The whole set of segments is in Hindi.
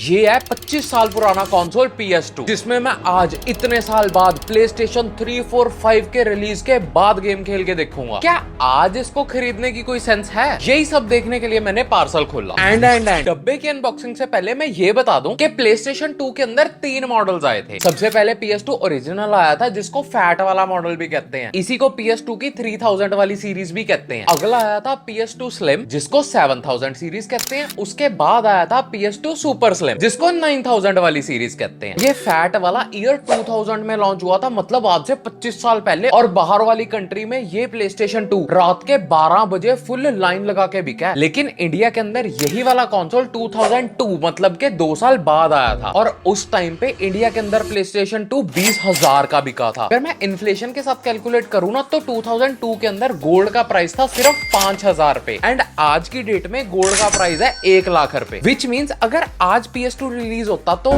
ये है 25 साल पुराना कंसोल PS2, जिसमें मैं आज इतने साल बाद PlayStation 3, 4, 5 के रिलीज के बाद गेम खेल के देखूंगा। क्या आज इसको खरीदने की कोई सेंस है? यही सब देखने के लिए मैंने पार्सल खोला। एंड डब्बे की अनबॉक्सिंग से पहले मैं ये बता दूं कि PlayStation 2 के अंदर 3 मॉडल्स आए थे। सबसे पहले PS2 ओरिजिनल आया था, जिसको फैट वाला मॉडल भी कहते हैं। इसी को PS2 की 3000 वाली सीरीज भी कहते हैं। अगला आया था PS2 स्लिम, जिसको 7000 सीरीज कहते हैं। उसके बाद आया था PS2 सुपर स्लिम, जिसको 9000 वाली सीरीज कहते हैं। ये फैट वाला ईयर 2000 में लॉन्च हुआ था, मतलब आज से 25 साल पहले। और बाहर वाली कंट्री में ये PlayStation 2 रात के 12 बजे फुल लाइन लगा के बिका है। लेकिन इंडिया के अंदर यही वाला कंसोल 2002 मतलब के 2 साल बाद आया था। और उस टाइम पे इंडिया के अंदर PlayStation 2 20,000 का बिका था। अगर मैं इन्फ्लेशन के साथ कैलकुलेट करूँ ना, तो 2002 के अंदर गोल्ड का प्राइस था सिर्फ 5000 रुपए। एंड आज की डेट में गोल्ड का प्राइस है 1 लाख रुपए। विच मीन्स अगर आज PS2 रिलीज होता तो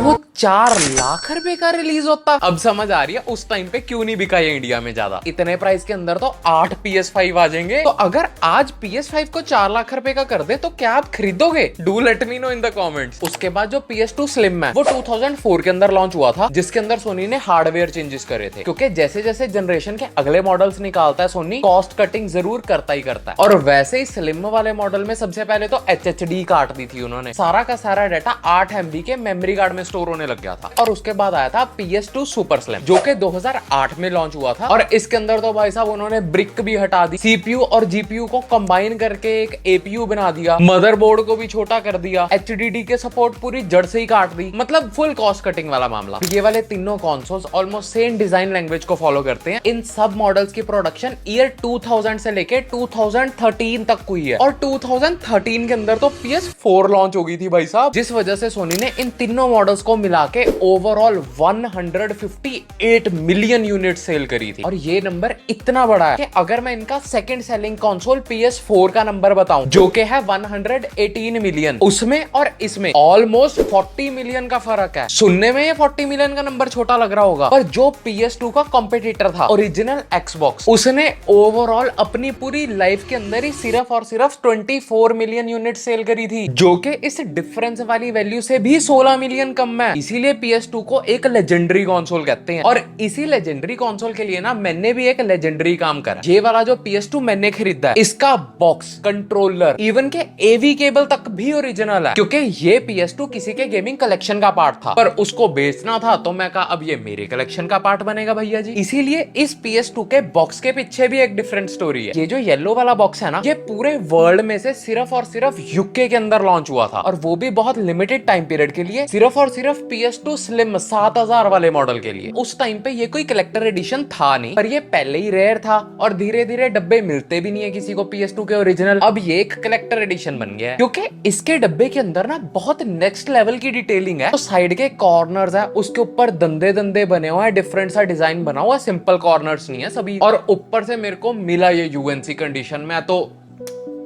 वो 4 लाख रुपए का रिलीज होता। अब समझ आ रही है उस टाइम पे क्यों नहीं बिका ये इंडिया में ज्यादा। इतने प्राइस के अंदर तो 8 PS5 आ जाएंगे। तो अगर आज PS5 को 4 लाख रुपए का कर दे तो क्या आप खरीदोगे? Do let me know in the comments. उसके बाद जो PS2 स्लिम है वो 2004 के अंदर लॉन्च हुआ था, जिसके अंदर सोनी ने हार्डवेयर चेंजेस करे थे। क्योंकि जैसे जैसे जनरेशन के अगले मॉडल्स निकालता है सोनी, कॉस्ट कटिंग जरूर करता ही करता है। और वैसे ही स्लिम वाले मॉडल में सबसे पहले तो HHD काट दी थी उन्होंने। सारा का सारा डाटा 8 MB के मेमोरी कार्ड में स्टोर होने लग गया था। और उसके बाद आया था PS2 सुपर स्लिम, जो कि 2008 में लॉन्च हुआ था। और इसके अंदर तो भाई साहब उन्होंने ब्रिक भी हटा दी, CPU और GPU को कंबाइन करके एक APU बना दिया, मदरबोर्ड को भी छोटा कर दिया, HDD के सपोर्ट पूरी जड़ से ही काट दी। मतलब फुल कॉस्ट कटिंग वाला मामला। ये वाले तीनों consoles almost same design language को फॉलो करते हैं। इन सब मॉडल्स की प्रोडक्शन ईयर 2000 से लेके 2013 तक हुई है। और 2013 के अंदर तो PS4 लॉन्च हो गई थी भाई साहब, जिस वजह से सोनी ने इन तीनों मॉडल्स को मिला के ओवरऑल 158 मिलियन यूनिट सेल करी थी। और ये नंबर इतना बड़ा है कि अगर मैं इनका सेकंड सेलिंग कंसोल PS4 का नंबर बताऊं, जो कि है 118 मिलियन, उसमें और इसमें ऑलमोस्ट 40 मिलियन का फर्क है। सुनने में ये 40 मिलियन का नंबर छोटा लग रहा होगा, पर जो PS2 का कॉम्पिटिटर था ओरिजिनल Xbox, उसने ओवरऑल अपनी पूरी लाइफ के अंदर ही सिर्फ और सिर्फ 24 मिलियन यूनिट सेल करी थी, जो कि इस डिफरेंस वाली वैल्यू से भी 16 मिलियन कम है। इसीलिए PS2 को एक लेजेंडरी कंसोल कहते हैं। और इसी लेजेंडरी कंसोल के लिए ना मैंने भी एक लेजेंडरी काम करा। ये वाला जो PS2 मैंने खरीदा है, इसका बॉक्स, कंट्रोलर, इवन के AV केबल तक भी ओरिजिनल है। क्योंकि ये PS2 किसी के गेमिंग कलेक्शन का पार्ट था, पर उसको बेचना था, तो मैं कहा अब ये मेरे कलेक्शन का पार्ट बनेगा भैया जी। इसीलिए इस PS2 के बॉक्स के पीछे भी एक डिफरेंट स्टोरी है। ये जो येलो वाला बॉक्स है ना, ये पूरे वर्ल्ड में से सिर्फ और सिर्फ UK के अंदर लॉन्च हुआ था, और वो भी बहुत लिमिटेड टाइम पीरियड के लिए, सिर्फ और सिर्फ PS2 स्लिम 7000 वाले मॉडल के लिए। उस टाइम पे ये कोई कलेक्टर एडिशन था नहीं, पर ये पहले ही रेयर था, और धीरे धीरे डब्बे मिलते भी नहीं है किसी को PS2 के ओरिजिनल। अब ये एक कलेक्टर एडिशन बन गया है, क्योंकि इसके डब्बे के अंदर ना बहुत नेक्स्ट लेवल की डिटेलिंग है। तो साइड के कॉर्नर्स है, उसके ऊपर दंदे दंदे बने हुए हैं, डिफरेंट सा डिजाइन बना हुआ है, सिंपल कॉर्नर्स नहीं है सभी। और ऊपर से मेरे को मिला ये UNC कंडीशन में, तो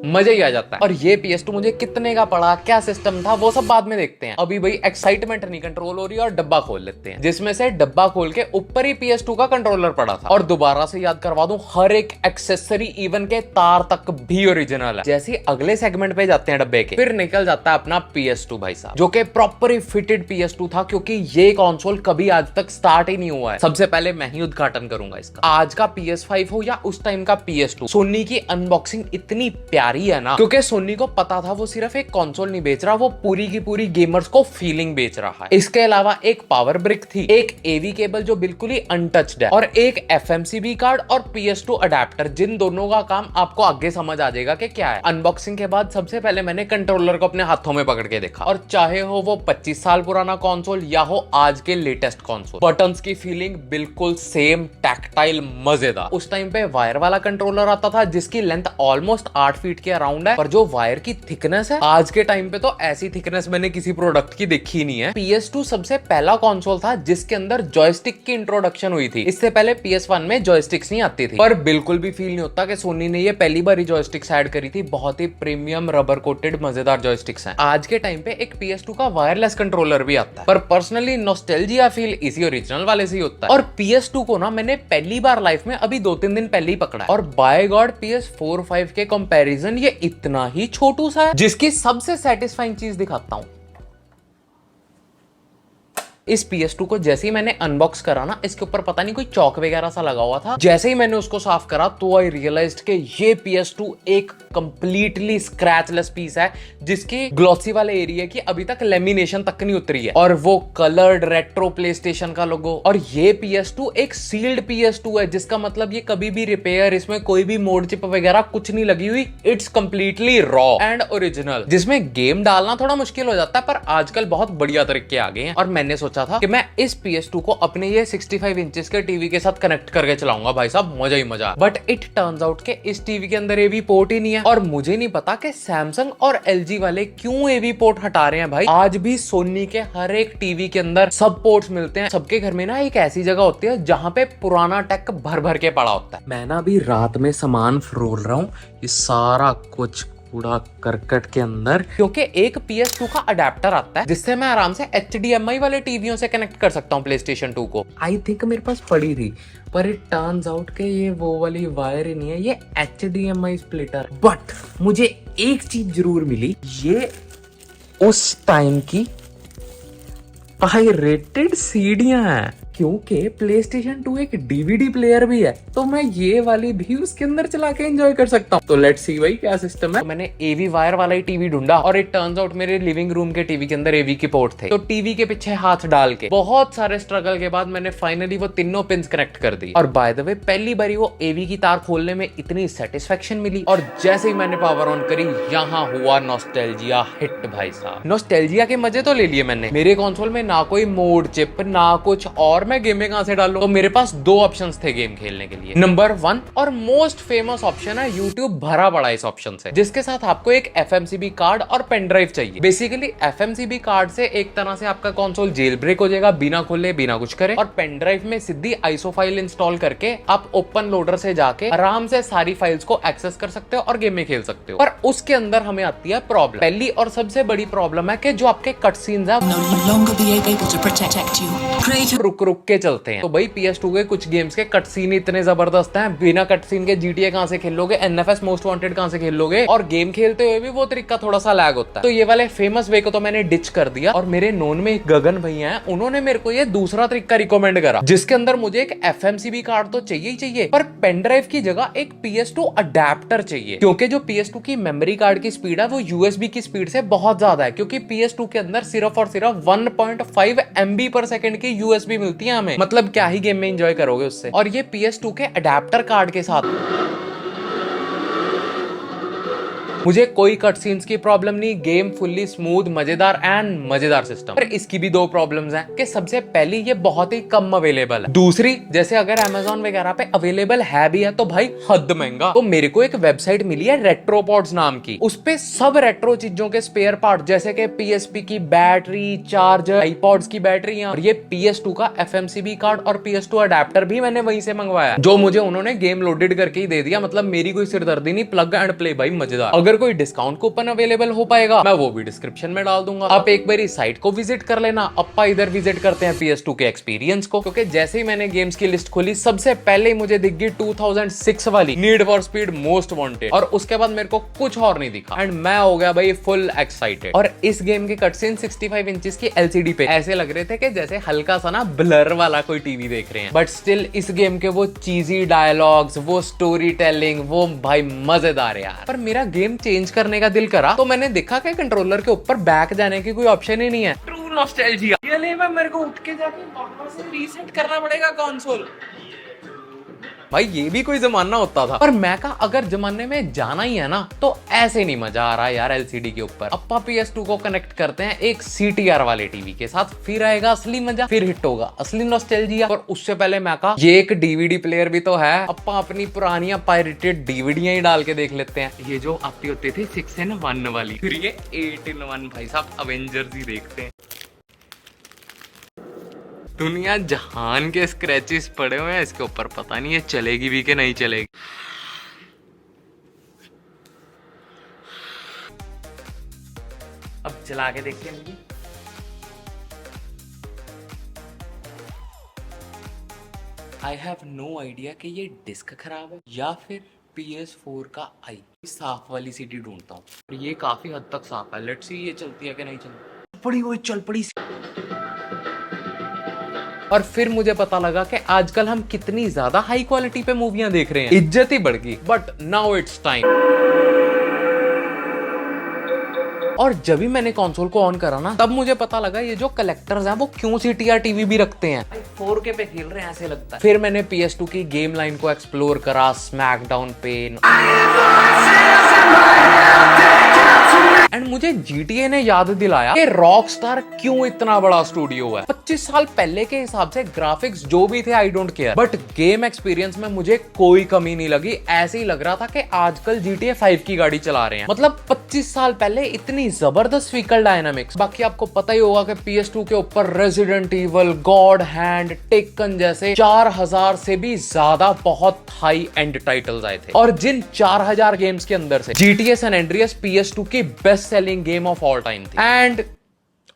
मजा ही आ जाता है। और ये PS2 मुझे कितने का पड़ा, क्या सिस्टम था, वो सब बाद में देखते हैं। अभी भाई एक्साइटमेंट नहीं कंट्रोल हो रही है, और डब्बा खोल लेते हैं, जिसमें से डब्बा खोल के ऊपर ही PS2 का कंट्रोलर पड़ा था। और दोबारा से याद करवा दूं, हर एक एक्सेसरी इवन के तार तक भी ओरिजिनल है। जैसे ही अगले सेगमेंट पे जाते हैं डब्बे के, फिर निकल जाता है अपना PS2 भाई साहब, जो कि प्रॉपर फिटेड PS2 था, क्योंकि ये कंसोल कभी आज तक स्टार्ट ही नहीं हुआ है। सबसे पहले मैं ही उद्घाटन करूंगा इसका। आज का PS5 हो या उस टाइम का PS2, सोनी की अनबॉक्सिंग इतनी प्यारी है ना, क्योंकि सोनी को पता था वो सिर्फ एक कंसोल नहीं बेच रहा, वो पूरी की पूरी गेमर्स को फीलिंग बेच रहा है। इसके अलावा एक पावर ब्रिक थी, एक AV केबल जो बिल्कुल ही अनटच्ड है, और एक FMCB कार्ड और PS2 अडेप्टर, जिन दोनों का काम आपको आगे समझ आ जाएगा कि क्या है। अनबॉक्सिंग के बाद सबसे पहले मैंने कंट्रोलर को अपने हाथों में पकड़ के देखा, और चाहे हो वो 25 साल पुराना कंसोल या हो आज के लेटेस्ट कंसोल, बटन्स की फीलिंग बिल्कुल सेम, टैक्टाइल, मजेदार। उस टाइम पे वायर वाला कंट्रोलर आता था, जिसकी लेंथ ऑलमोस्ट 8 फीट के अराउंड है, पर जो वायर की थिकनेस है आज के टाइम पे, तो ऐसी थिकनेस मैंने किसी प्रोडक्ट की देखी नहीं है। PS2 सबसे पहला कंसोल था जिसके अंदर जॉयस्टिक की इंट्रोडक्शन हुई थी। इससे पहले PS1 में जॉयस्टिक्स नहीं आती थी, पर बिल्कुल भी फील नहीं होता कि सोनी ने ये पहली बार जॉयस्टिक्स ऐड करी थी। बहुत ही प्रीमियम रबर कोटेड मजेदार जॉयस्टिक्स हैं। आज के टाइम पे एक PS2 का वायरलेस कंट्रोलर भी आता है, पर पर्सनली नॉस्टैल्जिया फील इसी ओरिजिनल वाले से ही होता है। और PS2 को ना मैंने पहली बार लाइफ में अभी 2-3 दिन पहले ही पकड़ा है, और बाय गॉड PS4, 5 के कंपैरिजन रीजन ये इतना ही छोटू सा है। जिसकी सबसे सेटिस्फाइंग चीज दिखाता हूं। इस PS2 को जैसे ही मैंने अनबॉक्स करा ना, इसके ऊपर पता नहीं कोई चौक वगैरह सा लगा हुआ था। जैसे ही मैंने उसको साफ करा तो आई रियलाइज्ड कि ये PS2 एक कंप्लीटली स्क्रैचलेस पीस है, जिसके ग्लॉसी वाले एरिया की अभी तक लेमिनेशन तक नहीं उतरी है, और वो कलर्ड रेट्रो प्लेस्टेशन का लोगो। और ये PS2 एक सील्ड PS2 है, जिसका मतलब ये कभी भी रिपेयर, इसमें कोई भी मोड चिप वगैरह कुछ नहीं लगी हुई। It's completely raw and original, जिसमें गेम डालना थोड़ा मुश्किल हो जाता है, पर आजकल बहुत बढ़िया तरीके आ गए हैं। और मैंने सोचा था कि मैं इस PS2 को अपने ये 65 इंचेस के टीवी के साथ कनेक्ट करके चलाऊंगा, भाई साहब मजा ही मजा। बट इट टर्न्स आउट के इस टीवी के अंदर AV पोर्ट ही नहीं है, और मुझे नहीं पता कि सैमसंग और LG वाले क्यों AV पोर्ट हटा रहे हैं। भाई आज भी सोनी के हर एक टीवी के अंदर सब पोर्ट्स मिलते हैं। सबके घर में ना एक ऐसी जगह होती है जहां पे पुराना टेक भर भर के पड़ा होता है। मैं ना अभी रात में सामान फरोल रहा हूँ, ये सारा कुछ कूड़ा करकट के अंदर, क्योंकि एक PS2 का अडेप्टर आता है जिससे मैं आराम से HDMI वाले टीवियों से कनेक्ट कर सकता हूँ PlayStation 2 को। आई थिंक मेरे पास पड़ी थी, पर इट टर्न्स आउट के ये वो वाली वायर ही नहीं है, ये HDMI स्प्लिटर। बट मुझे एक चीज जरूर मिली, ये उस टाइम की पायरेटेड सीडियां हैं, क्योंकि PlayStation 2 एक DVD प्लेयर भी है, तो मैं ये वाली भी उसके अंदर चला के एंजॉय कर सकता हूँ। तो लेट्स सी भाई क्या सिस्टम है। तो मैंने AV वायर वाला ही टीवी ढूंढा, और इट टर्न्स आउट मेरे लिविंग रूम के टीवी के अंदर AV के पोर्ट थे। तो टीवी के पीछे हाथ डाल के बहुत सारे स्ट्रगल के बाद मैंने फाइनली वो तीनों पिन्स कनेक्ट कर दी। और बाय द वे पहली बारी वो AV की तार खोलने में इतनी सेटिस्फेक्शन मिली, और जैसे ही मैंने पावर ऑन करी, यहाँ हुआ नॉस्टैल्जिया हिट। भाई साहब नॉस्टैल्जिया के मजे तो ले लिए मैंने। मेरे कंसोल में ना कोई मोड चिप ना कुछ, और मैं गेम में कहां से डालूं? तो मेरे पास दो ऑप्शंस थे गेम खेलने के लिए। नंबर 1 और मोस्ट फेमस ऑप्शन है, YouTube भरा पड़ा इस ऑप्शन से, जिसके साथ आपको एक FMCB कार्ड और पेन ड्राइव चाहिए। बेसिकली FMCB कार्ड से एक तरह से आपका कंसोल जेल ब्रेक हो जाएगा, बिना खोले बिना कुछ करे, और पेन ड्राइव में सीधी ISO फाइल इंस्टॉल करके आप ओपन लोडर से जाके आराम से सारी फाइल्स को एक्सेस कर सकते हो और गेम में खेल सकते हो। पर उसके अंदर हमें आती है प्रॉब्लम। पहली और सबसे बड़ी प्रॉब्लम है कि जो आपके कट सीन्स है रुक रुक के चलते हैं। तो भाई PS2 के कुछ गेम्स के कट सीन इतने जबरदस्त हैं, बिना कट सीन के GTA कहां से खेल लोगे, NFS मोस्ट वांटेड कहां से खेल लोगे, और गेम खेलते हुए भी वो तरीका थोड़ा सा लैग होता है। तो ये वाले फेमस वे को तो मैंने डिच कर दिया, और मेरे नोन में एक गगन भैया हैं, उन्होंने मेरे को ये दूसरा तरीका रिकमेंड करा, जिसके अंदर मुझे एक FMCB कार्ड तो चाहिए ही चाहिए, पर पेन ड्राइव की जगह एक PS2 अडेप्टर चाहिए, क्योंकि जो PS2 की मेमोरी कार्ड की स्पीड है वो USB की स्पीड से बहुत ज्यादा है, क्योंकि PS2 के अंदर सिर्फ और सिर्फ 1.5 MB पर सेकंड की USB मिलती है हमें। मतलब क्या ही गेम में एंजॉय करोगे उससे। और ये PS2 के अडेप्टर कार्ड के साथ मुझे कोई कट सीन्स की प्रॉब्लम नहीं, गेम फुल्ली स्मूथ, मजेदार एंड मजेदार सिस्टम। पर इसकी भी दो प्रॉब्लम्स हैं कि सबसे पहली ये बहुत ही कम अवेलेबल है, दूसरी जैसे अगर Amazon वगैरह पे अवेलेबल है भी है तो भाई हद महंगा। तो मेरे को एक वेबसाइट मिली है रेट्रोपॉड्स नाम की, उस पे सब रेट्रो चीजों के स्पेयर पार्ट जैसे कि PSP की बैटरी, चार्जर, आईपॉड्स की बैटरी, और ये PS2 का FMCB कार्ड और PS2 अडेप्टर भी मैंने वहीं से मंगवाया, जो मुझे उन्होंने गेम लोडेड करके ही दे दिया। मतलब मेरी कोई सिरदर्दी नहीं, प्लग एंड प्ले भाई मजेदार। अगर कोई डिस्काउंट कूपन अवेलेबल हो पाएगा मैं वो भी डिस्क्रिप्शन में डाल दूंगा, आप एक बार इस साइट को विजिट कर लेना। अपा इधर विजिट करते हैं PS2 के एक्सपीरियंस को, क्योंकि जैसे ही मैंने गेम्स की लिस्ट खोली सबसे पहले ही मुझे दिख गई 2006 वाली need for speed most wanted, और उसके बाद मेरे को कुछ और नहीं दिखा एंड मैं हो गया भाई फुल एक्साइटेड। और इस गेम के कटसीन 65 इंचेस की LCD पे ऐसे लग रहे थे कि जैसे हल्का सा ना ब्लर वाला कोई टीवी देख रहे हैं, बट स्टिल इस गेम के वो चीजी डायलॉग्स, वो स्टोरी टेलिंग, वो भाई मजेदार यार। पर मेरा गेम चेंज करने का दिल करा तो मैंने देखा कि कंट्रोलर के ऊपर बैक जाने की कोई ऑप्शन ही नहीं है। ट्रू नॉस्टैल्जिया, ये ले मेरे को उठ के जाके वहां से रीसेट करना पड़ेगा कंसोल। भाई ये भी कोई जमाना होता था। पर मैं कहा अगर जमाने में जाना ही है ना तो ऐसे नहीं मजा आ रहा यार LCD के ऊपर। अपा PS2 को कनेक्ट करते हैं एक CTR वाले टीवी के साथ, फिर आएगा असली मजा, फिर हिट होगा असली नॉस्टैल्जिया। और उससे पहले मैं कहा ये एक DVD प्लेयर भी तो है, अपा अपनी पुरानी पायरेटेड DVDयां ही डाल के देख लेते हैं। ये जो आती होती थी 6-in-1 वाली, फिर ये 8-in-1 भाई साहब अवेंजर्स ही देखते हैं। दुनिया जहान के स्क्रैचेस पड़े हुए हैं इसके ऊपर, पता नहीं ये चलेगी भी कि नहीं चलेगी। अब चला के देखते हैं। आई हैव नो आइडिया कि ये डिस्क खराब है या फिर PS4 का आई साफ वाली सीडी ढूंढता हूँ। ये काफी हद तक साफ है। लेट्स सी ये चलती है कि नहीं चलती। पड़ी हुई चल पड़ी। और फिर मुझे पता लगा कि आजकल हम कितनी ज्यादा हाई क्वालिटी पे मूवियां देख रहे हैं, इज्जत ही बढ़ गई। But now it's time. और जब भी मैंने कंसोल को ऑन करा ना, तब मुझे पता लगा ये जो कलेक्टर्स हैं वो क्यों CTR टीवी भी रखते हैं। 4K पे खेल रहे हैं ऐसे लगता है। फिर मैंने PS2 की गेम लाइन को एक्सप्लोर करा, स्मैकडाउन पे, एंड मुझे GTA ने याद दिलाया कि रॉकस्टार क्यों इतना बड़ा स्टूडियो है। 25 साल पहले के हिसाब से ग्राफिक्स जो भी थे I don't care, but game experience में मुझे कोई कमी नहीं लगी। ऐसे ही लग रहा था कि आजकल GTA 5 की गाड़ी चला रहे हैं। मतलब 25 साल पहले इतनी जबरदस्त व्हीकल डायनामिक्स। बाकी आपको पता ही होगा कि PS2 के ऊपर resident evil, God hand, taken जैसे 4000 से भी ज्यादा बहुत हाई एंड टाइटल्स आए थे। और जिन 4000 गेम्स के अंदर से GTA San Andreas PS2 की best selling game of all time थी, एंड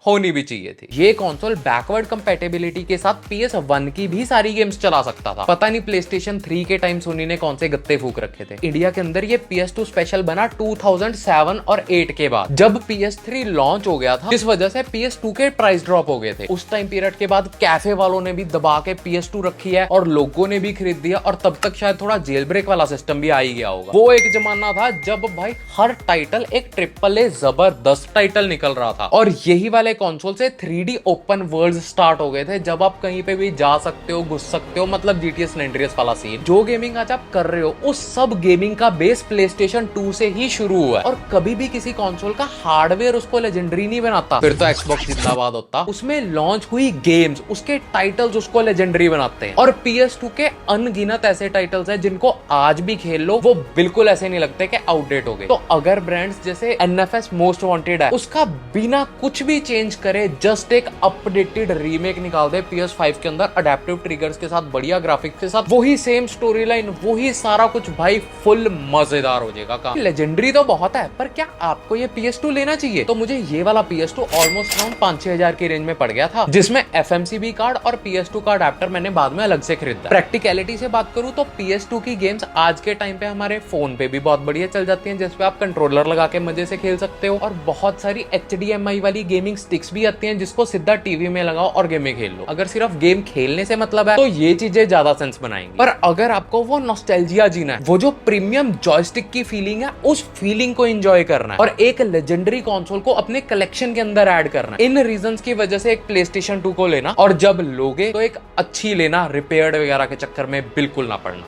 होनी भी चाहिए थी। ये कंसोल बैकवर्ड कंपैटिबिलिटी के साथ PS1 की भी सारी गेम्स चला सकता था। पता नहीं PlayStation 3 के टाइम सोनी ने कौन से गत्ते फूक रखे थे। इंडिया के अंदर ये PS2 स्पेशल बना 2007 और 8 के बाद, जब PS3 लॉन्च हो गया था, जिस वजह से PS2 के प्राइस ड्रॉप हो गए थे। उस टाइम पीरियड के बाद कैफे वालों ने भी दबा के PS2 रखी है और लोगों ने भी खरीद दिया, और तब तक शायद थोड़ा जेल ब्रेक वाला सिस्टम भी आ ही गया होगा। वो एक जमाना था जब भाई हर टाइटल एक AAA जबरदस्त टाइटल निकल रहा था। और यही वाले कंसोल से 3D ओपन वर्ल्ड स्टार्ट हो गए थे, जब आप कहीं पे भी जा सकते हो, घुस सकते हो। मतलब GTA San Andreas वाला सीन। जो गेमिंग आज आप कर रहे हो, उस सब गेमिंग का बेस PlayStation 2 से ही शुरू हुआ है। और कभी भी किसी कंसोल का हार्डवेयर उसको लेजेंडरी नहीं बनाता। फिर तो Xbox जिंदाबाद होता। उसमें लॉन्च हुई गेम्स, उसके टाइटल्स उसको लेजेंडरी बनाते हैं। और PS2 के अनगिनत ऐसे टाइटल्स हैं जिनको आज भी खेल लो, वो बिल्कुल ऐसे नहीं लगते कि आउटडेट हो गए। तो अगर ब्रांड्स जैसे NFS मोस्ट वांटेड है, उसका बिना कुछ भी चेंज करे जस्ट एक अपडेटेड रीमेक निकाल दे PS5 के अंदर, अडेप्टिव ट्रिगर्स के साथ, बढ़िया ग्राफिक्स के साथ, वही सेम स्टोरी लाइन, वही सारा कुछ, भाई फुल मजेदार हो जाएगा काम। लेजेंडरी तो बहुत है, पर क्या आपको ये PS2 लेना चाहिए? तो मुझे ये वाला PS2 ऑलमोस्ट अराउंड 5-6 हजार की रेंज में पड़ गया था, जिसमें FMCB कार्ड और PS2 का अडेप्टर मैंने बाद में अलग से खरीदा। प्रैक्टिकलिटी से बात करूं तो PS2 की गेम्स आज के टाइम पे हमारे फोन पे भी बहुत बढ़िया चल जाती हैं, जिसपे आप कंट्रोलर लगा के मजे से खेल सकते हो। और बहुत सारी HDMI वाली गेमिंग स्टिक्स भी आती हैं, जिसको सीधा टीवी में लगाओ और गेम में खेल लो। अगर सिर्फ गेम खेलने से मतलब है तो ये चीजें ज्यादा सेंस बनाएंगी। पर अगर आपको वो नॉस्टैल्जिया जीना है, वो जो प्रीमियम जॉयस्टिक की फीलिंग है, उस फीलिंग को एंजॉय करना है और एक लेजेंडरी कंसोल को अपने कलेक्शन के अंदर ऐड करना है, इन रीजंस की वजह से एक PlayStation 2 को लेना। और जब लोगे तो एक अच्छी लेना, रिपेयर्ड वगैरह के चक्कर में बिल्कुल ना पड़ना।